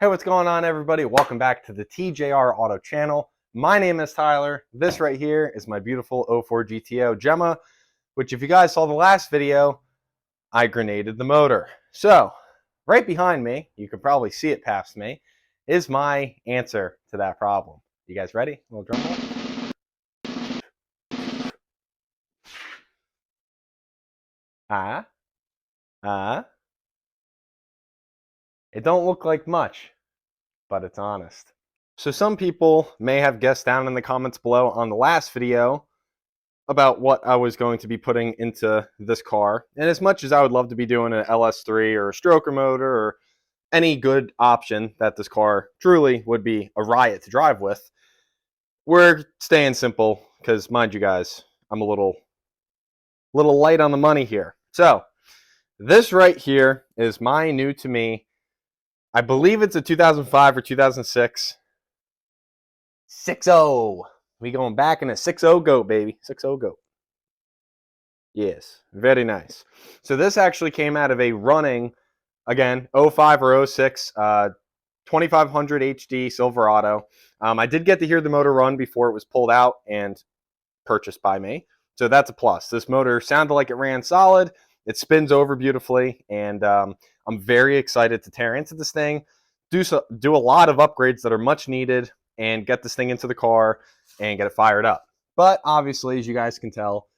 Hey, what's going on, everybody? Welcome back to the TJR Auto channel. My name is Tyler. This right here is my beautiful 04 GTO Gemma, which if you guys saw the last video, I grenaded the motor. So right behind me, you can probably see it past me, is my answer to that problem. You guys ready? A little drum roll. It don't look like much, but it's honest. So some people may have guessed down in the comments below on the last video about what I was going to be putting into this car. And as much as I would love to be doing an LS3 or a stroker motor or any good option that this car truly would be a riot to drive with, we're staying simple because, mind you guys, I'm a little light on the money here. So this right here is my new to me, I believe it's a 2005 or 2006 6.0. We going back in a 6.0 goat, baby. 6.0 goat. Yes, very nice. So this actually came out of a running, again, 05 or 06 2500 HD Silverado. I did get to hear the motor run before it was pulled out and purchased by me. So that's a plus. This motor sounded like it ran solid. It spins over beautifully, and I'm very excited to tear into this thing, do a lot of upgrades that are much needed, and get this thing into the car and get it fired up. But obviously, as you guys can tell,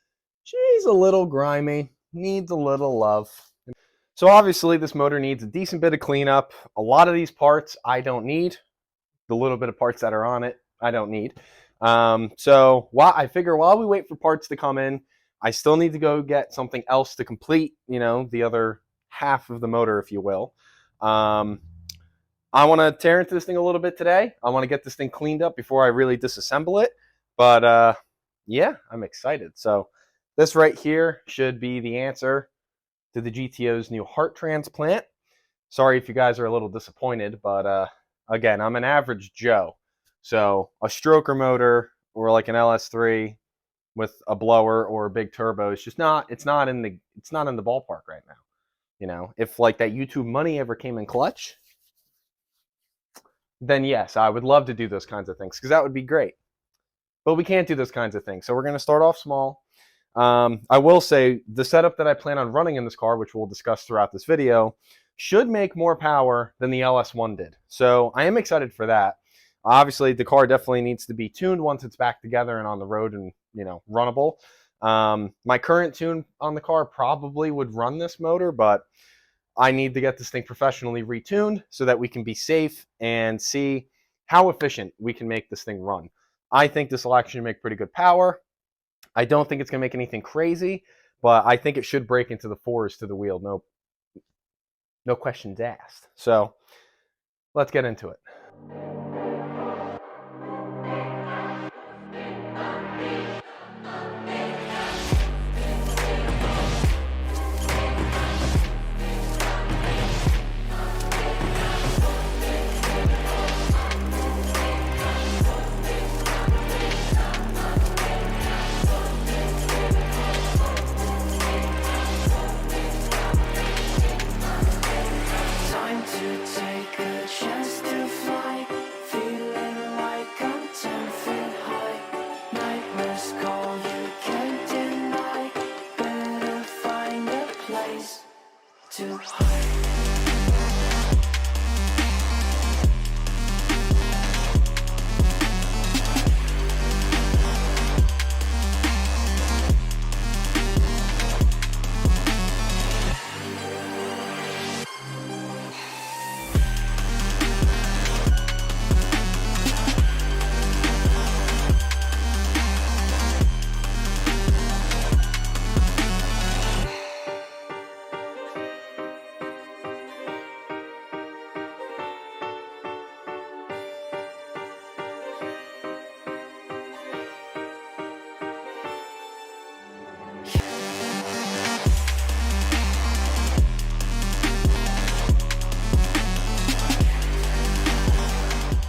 she's a little grimy, needs a little love. So obviously, this motor needs a decent bit of cleanup. A lot of these parts I don't need. The little bit of parts that are on it, I don't need. So I figure while we wait for parts to come in, I still need to go get something else to complete, the other half of the motor, if you will. I want to tear into this thing a little bit today. I want to get this thing cleaned up before I really disassemble it. But yeah, I'm excited. So this right here should be the answer to the GTO's new heart transplant. Sorry if you guys are a little disappointed, but again, I'm an average Joe. So a stroker motor or like an LS3 with a blower or a big turbo is just it's not in the ballpark right now. If like that YouTube money ever came in clutch, then yes, I would love to do those kinds of things because that would be great. But we can't do those kinds of things. So we're going to start off small. I will say the setup that I plan on running in this car, which we'll discuss throughout this video, should make more power than the LS1 did. So I am excited for that. Obviously, the car definitely needs to be tuned once it's back together and on the road and, runnable. My current tune on the car probably would run this motor, but I need to get this thing professionally retuned so that we can be safe and see how efficient we can make this thing run. I think this will actually make pretty good power. I don't think it's going to make anything crazy, but I think it should break into the fours to the wheel. No questions asked. So let's get into it.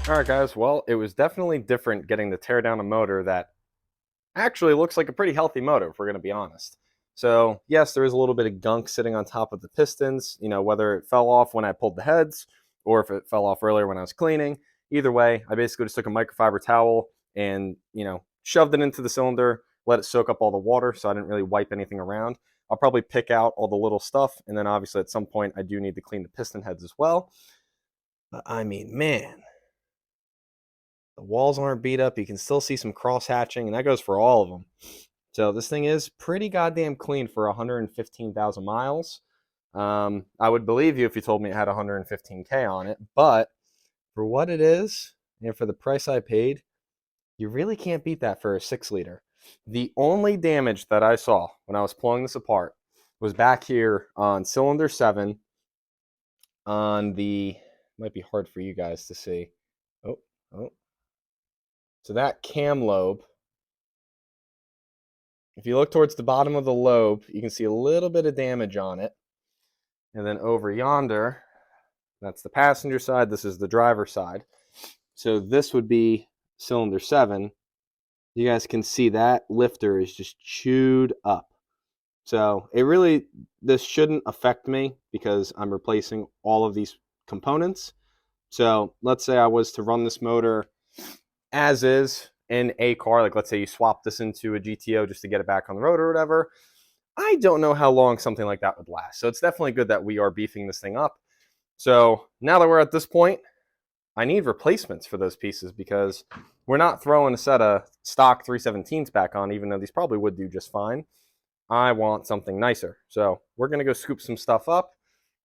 Alright guys, well, it was definitely different getting to tear down a motor that actually looks like a pretty healthy motor, if we're going to be honest. So yes, there is a little bit of gunk sitting on top of the pistons, whether it fell off when I pulled the heads or if it fell off earlier when I was cleaning. Either way, I basically just took a microfiber towel and, shoved it into the cylinder, let it soak up all the water, so I didn't really wipe anything around. I'll probably pick out all the little stuff, and then obviously at some point I do need to clean the piston heads as well. But I mean, man, the walls aren't beat up. You can still see some cross hatching, and that goes for all of them. So this thing is pretty goddamn clean for 115,000 miles. I would believe you if you told me it had 115K on it, but for what it is and for the price I paid, you really can't beat that for a 6-liter. The only damage that I saw when I was pulling this apart was back here on cylinder 7 on the, might be hard for you guys to see. Oh. So that cam lobe, if you look towards the bottom of the lobe, you can see a little bit of damage on it. And then over yonder, that's the passenger side. This is the driver's side. So this would be cylinder 7. You guys can see that lifter is just chewed up. So this shouldn't affect me because I'm replacing all of these components. So let's say I was to run this motor as is in a car, like let's say you swap this into a GTO just to get it back on the road or whatever. I don't know how long something like that would last. So it's definitely good that we are beefing this thing up. So now that we're at this point, I need replacements for those pieces because we're not throwing a set of stock 317s back on, even though these probably would do just fine. I want something nicer. So we're going to go scoop some stuff up.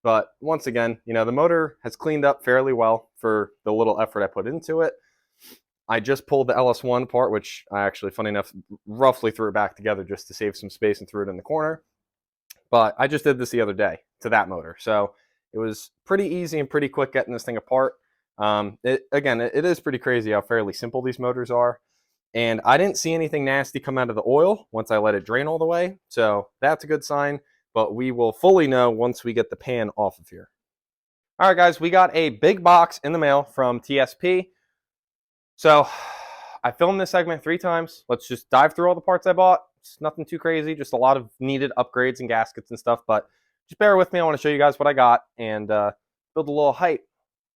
But once again, the motor has cleaned up fairly well for the little effort I put into it. I just pulled the LS1 apart, which I actually, funny enough, roughly threw it back together just to save some space and threw it in the corner. But I just did this the other day to that motor. So it was pretty easy and pretty quick getting this thing apart. It is pretty crazy how fairly simple these motors are. And I didn't see anything nasty come out of the oil once I let it drain all the way. So that's a good sign. But we will fully know once we get the pan off of here. All right, guys, we got a big box in the mail from TSP. So I filmed this segment 3 times. Let's just dive through all the parts I bought. It's nothing too crazy, just a lot of needed upgrades and gaskets and stuff. But just bear with me. I want to show you guys what I got and build a little hype.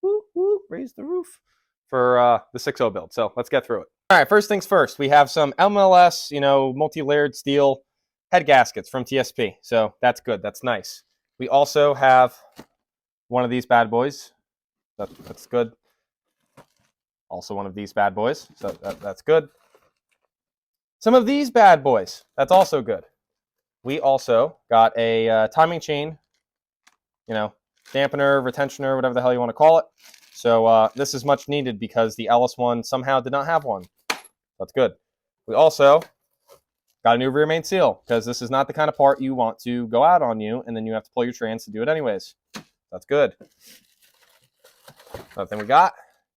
Woo, woo, raise the roof for the 6.0 build. So let's get through it. All right, first things first. We have some MLS, multi-layered steel head gaskets from TSP. So that's good. That's nice. We also have one of these bad boys. That's good. Also one of these bad boys, so that's good. Some of these bad boys, that's also good. We also got a timing chain, dampener, retentioner, whatever the hell you want to call it. So this is much needed because the LS1 somehow did not have one. That's good. We also got a new rear main seal because this is not the kind of part you want to go out on you and then you have to pull your trans to do it anyways. That's good. Another thing we got.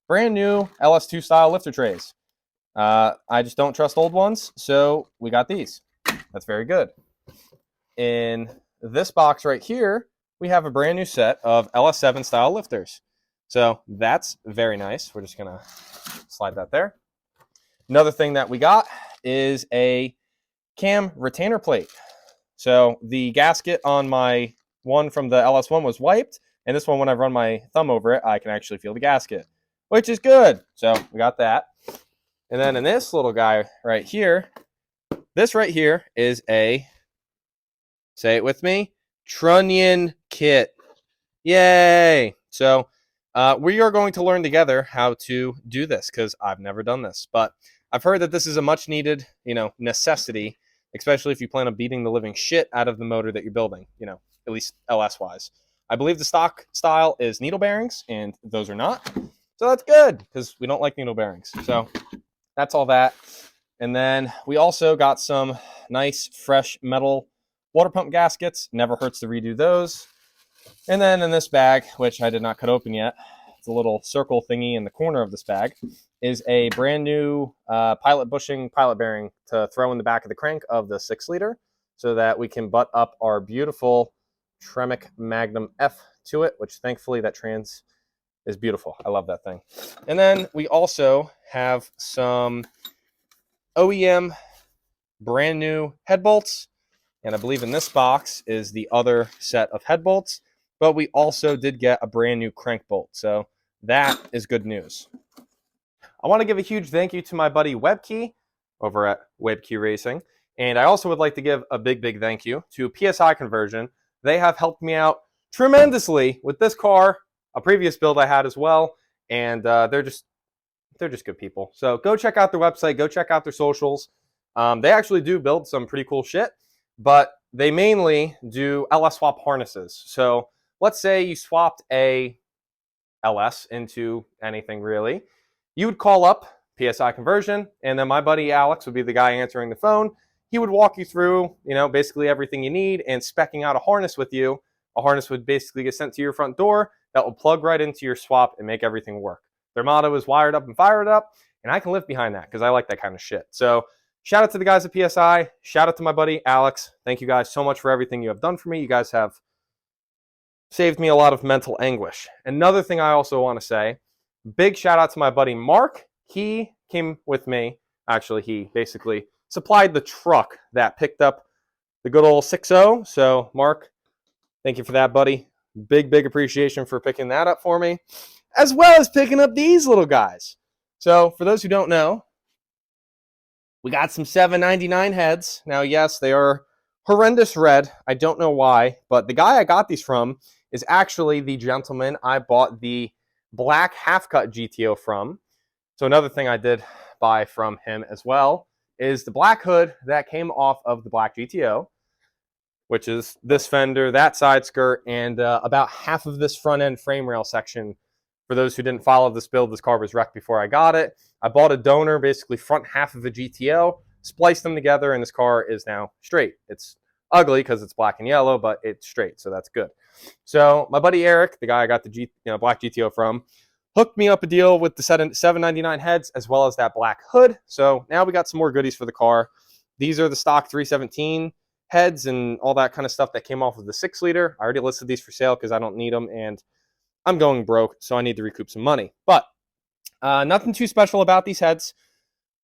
Brand new LS2 style lifter trays. I just don't trust old ones, so we got these. That's very good. In this box right here, we have a brand new set of LS7 style lifters. So that's very nice. We're just going to slide that there. Another thing that we got is a cam retainer plate. So the gasket on my one from the LS1 was wiped, and this one, when I run my thumb over it, I can actually feel the gasket, which is good. So we got that. And then in this little guy right here, this right here is a, say it with me, trunnion kit. Yay! So we are going to learn together how to do this because I've never done this. But I've heard that this is a much needed, necessity, especially if you plan on beating the living shit out of the motor that you're building, at least LS-wise. I believe the stock style is needle bearings, and those are not. So that's good because we don't like needle bearings. So that's all that. And then we also got some nice, fresh metal water pump gaskets. Never hurts to redo those. And then in this bag, which I did not cut open yet, it's a little circle thingy in the corner of this bag, is a brand new pilot bushing pilot bearing to throw in the back of the crank of the 6-liter so that we can butt up our beautiful Tremec Magnum F to it, which thankfully that trans is beautiful. I love that thing. And then we also have some OEM brand new head bolts. And I believe in this box is the other set of head bolts. but we also did get a brand new crank bolt. So that is good news. I want to give a huge thank you to my buddy Webkey over at Webkey Racing. And I also would like to give a big thank you to PSI Conversion. They have helped me out tremendously with this car, a previous build I had as well. And they're just good people. So go check out their website, go check out their socials. They actually do build some pretty cool shit, but they mainly do LS swap harnesses. So let's say you swapped a LS into anything really. You would call up PSI Conversion, and then my buddy Alex would be the guy answering the phone. He would walk you through, basically everything you need and specking out a harness with you. A harness would basically get sent to your front door that will plug right into your swap and make everything work. Their motto is wired up and fired up, and I can live behind that because I like that kind of shit. So shout out to the guys at PSI. Shout out to my buddy Alex. Thank you guys so much for everything you have done for me. You guys have saved me a lot of mental anguish. Another thing I also want to say, big shout out to my buddy Mark. He came with me. Actually, he basically supplied the truck that picked up the good old 6.0. So Mark, thank you for that, buddy. Big appreciation for picking that up for me, as well as picking up these little guys. So for those who don't know, we got some 799 heads. Now, yes, they are horrendous red. I don't know why, but the guy I got these from is actually the gentleman I bought the black half-cut GTO from. So another thing I did buy from him as well is the black hood that came off of the black GTO, which is this fender, that side skirt, and about half of this front end frame rail section. For those who didn't follow this build, this car was wrecked before I got it. I bought a donor, basically front half of a GTO, spliced them together, and this car is now straight. It's ugly because it's black and yellow, but it's straight, so that's good. So my buddy Eric, the guy I got the black GTO from, hooked me up a deal with the 799 heads as well as that black hood. So now we got some more goodies for the car. These are the stock 317 heads and all that kind of stuff that came off of the 6-liter. I already listed these for sale because I don't need them, and I'm going broke, so I need to recoup some money. But nothing too special about these heads.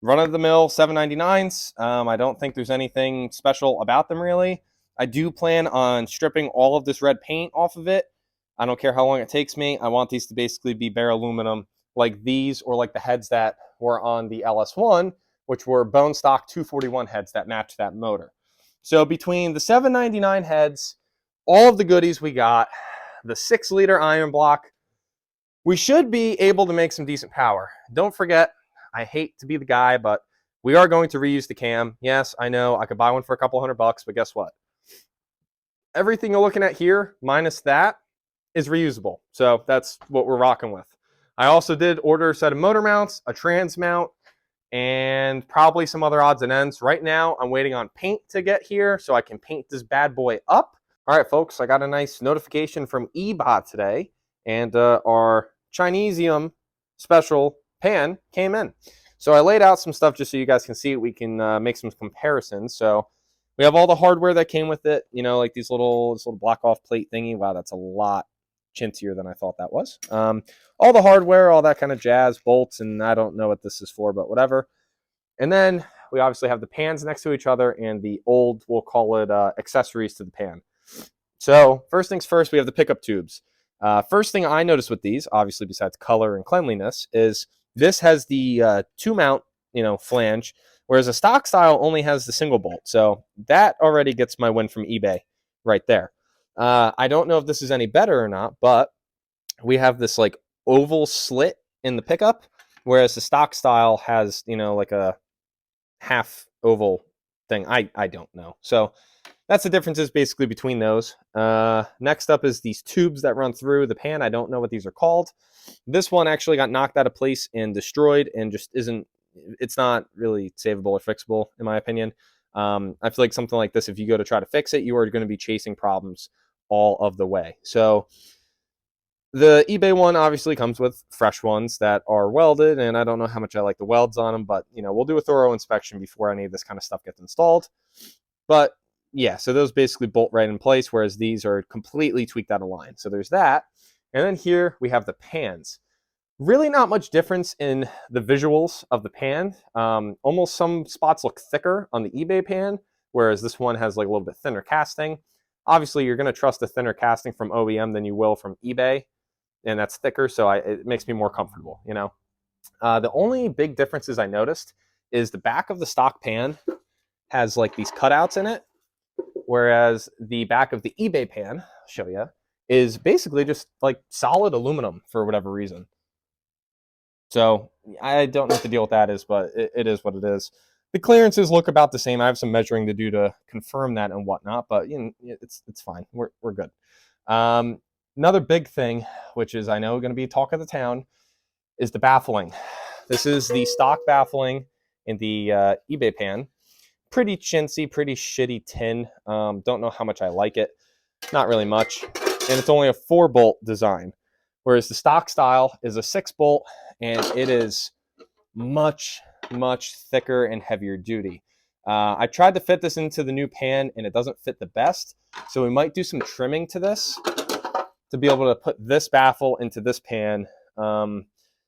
Run-of-the-mill 799s. I don't think there's anything special about them, really. I do plan on stripping all of this red paint off of it. I don't care how long it takes me. I want these to basically be bare aluminum like these, or like the heads that were on the LS1, which were bone stock 241 heads that matched that motor. So between the 799 heads, all of the goodies we got, the 6-liter iron block, we should be able to make some decent power. Don't forget, I hate to be the guy, but we are going to reuse the cam. Yes, I know I could buy one for a couple $100, but guess what? Everything you're looking at here, minus that, is reusable. So that's what we're rocking with. I also did order a set of motor mounts, a trans mount, and probably some other odds and ends. Right now, I'm waiting on paint to get here so I can paint this bad boy up. All right, folks, I got a nice notification from eBot today, and our Chinesium special pan came in. So I laid out some stuff just so you guys can see it. We can make some comparisons. So we have all the hardware that came with it, like this little block off plate thingy. Wow, that's a lot chintzier than I thought that was. All the hardware, all that kind of jazz, bolts, and I don't know what this is for, but whatever. And then we obviously have the pans next to each other and the old, we'll call it accessories to the pan. So first things first, we have the pickup tubes. First thing I noticed with these, obviously besides color and cleanliness, is this has the 2-mount, flange, whereas a stock style only has the single bolt. So that already gets my win from eBay right there. I don't know if this is any better or not, but we have this like oval slit in the pickup, whereas the stock style has, like a half oval thing. I don't know. So that's the differences basically between those. Next up is these tubes that run through the pan. I don't know what these are called. This one actually got knocked out of place and destroyed and just it's not really savable or fixable in my opinion. I feel like something like this, if you go to try to fix it, you are going to be chasing problems all of the way. So the eBay one obviously comes with fresh ones that are welded, and I don't know how much I like the welds on them, but we'll do a thorough inspection before any of this kind of stuff gets installed. But yeah, so those basically bolt right in place, whereas these are completely tweaked out of line. So there's that. And then here we have the pans. Really not much difference in the visuals of the pan. Almost some spots look thicker on the eBay pan, whereas this one has like a little bit thinner casting. Obviously, you're going to trust a thinner casting from OEM than you will from eBay, and that's thicker, so it makes me more comfortable, you know. The only big differences I noticed is the back of the stock pan has like these cutouts in it, whereas the back of the eBay pan, I'll show you, is basically just like solid aluminum for whatever reason. So I don't know what the deal with that is, but it is what it is. The clearances look about the same. I have some measuring to do to confirm that and whatnot, but you know, it's fine. We're good. Another big thing, which is I know going to be talk of the town, is the baffling. This is the stock baffling in the eBay pan. Pretty chintzy, pretty shitty tin. Don't know how much I like it. Not really much. And it's only a 4-bolt design, whereas the stock style is a 6-bolt, and it is much thicker and heavier duty. I tried to fit this into the new pan, and it doesn't fit the best. So we might do some trimming to this to be able to put this baffle into this pan.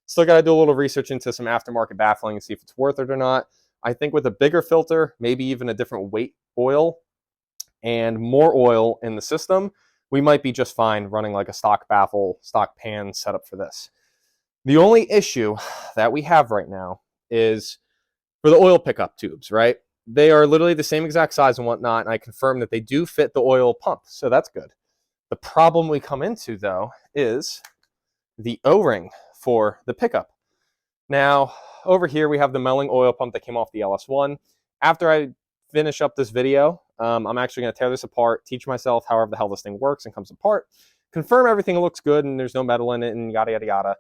Still got to do a little research into some aftermarket baffling and see if it's worth it or not. I think with a bigger filter, maybe even a different weight oil and more oil in the system, we might be just fine running like a stock baffle, stock pan setup for this. The only issue that we have right now is for the oil pickup tubes, right? They are literally the same exact size and whatnot, and I confirm that they do fit the oil pump, so that's good. The problem we come into, though, is the O-ring for the pickup. Now, over here, we have the Melling oil pump that came off the LS1. After I finish up this video, I'm actually going to tear this apart, teach myself however the hell this thing works and comes apart, confirm everything looks good and there's no metal in it and yada, yada, yada.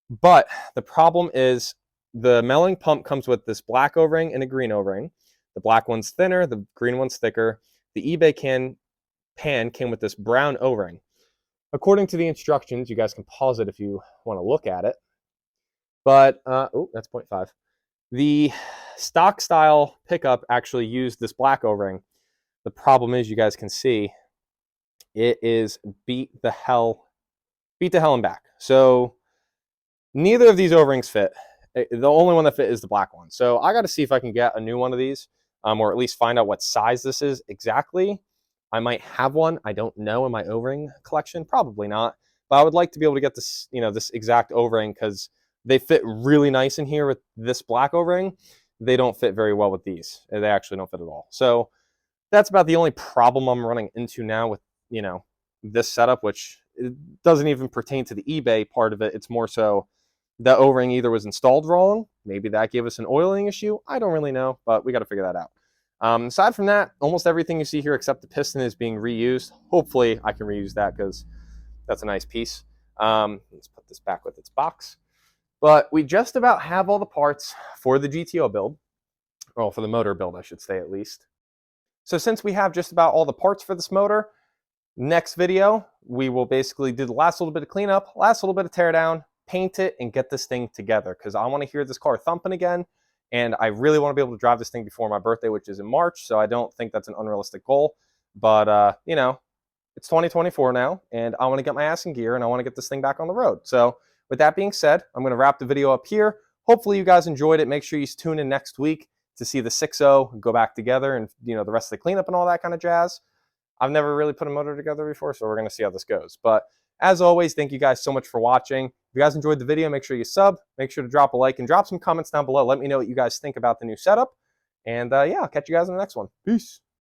But the problem is the Melling pump comes with this black O-ring and a green O-ring. The black one's thinner, the green one's thicker. The eBay pan came with this brown O-ring. According to the instructions, you guys can pause it if you want to look at it. But, that's 0.5. The stock style pickup actually used this black O-ring. The problem is, you guys can see, it is beat the hell and back. So neither of these O-rings fit. The only one that fit is the black one. So I got to see if I can get a new one of these, or at least find out what size this is exactly. I might have one. I don't know in my O-ring collection. Probably not. But I would like to be able to get this, you know, this exact O-ring because they fit really nice in here with this black O-ring. They don't fit very well with these. They actually don't fit at all. So that's about the only problem I'm running into now with, you know, this setup, which it doesn't even pertain to the eBay part of it. It's more so the O-ring either was installed wrong. Maybe that gave us an oiling issue. I don't really know, but we got to figure that out. Aside from that, almost everything you see here except the piston is being reused. Hopefully I can reuse that because that's a nice piece. Let's put this back with its box. But we just about have all the parts for the GTO build. Well, for the motor build, I should say at least. So since we have just about all the parts for this motor, next video, we will basically do the last little bit of cleanup, last little bit of teardown, paint it, and get this thing together because I want to hear this car thumping again. And I really want to be able to drive this thing before my birthday, which is in March. So I don't think that's an unrealistic goal. But, you know, it's 2024 now, and I want to get my ass in gear, and I want to get this thing back on the road. So with that being said, I'm going to wrap the video up here. Hopefully you guys enjoyed it. Make sure you tune in next week to see the 6.0 go back together and, you know, the rest of the cleanup and all that kind of jazz. I've never really put a motor together before, so we're going to see how this goes. But as always, thank you guys so much for watching. If you guys enjoyed the video, make sure you sub. Make sure to drop a like and drop some comments down below. Let me know what you guys think about the new setup. And yeah, I'll catch you guys in the next one. Peace.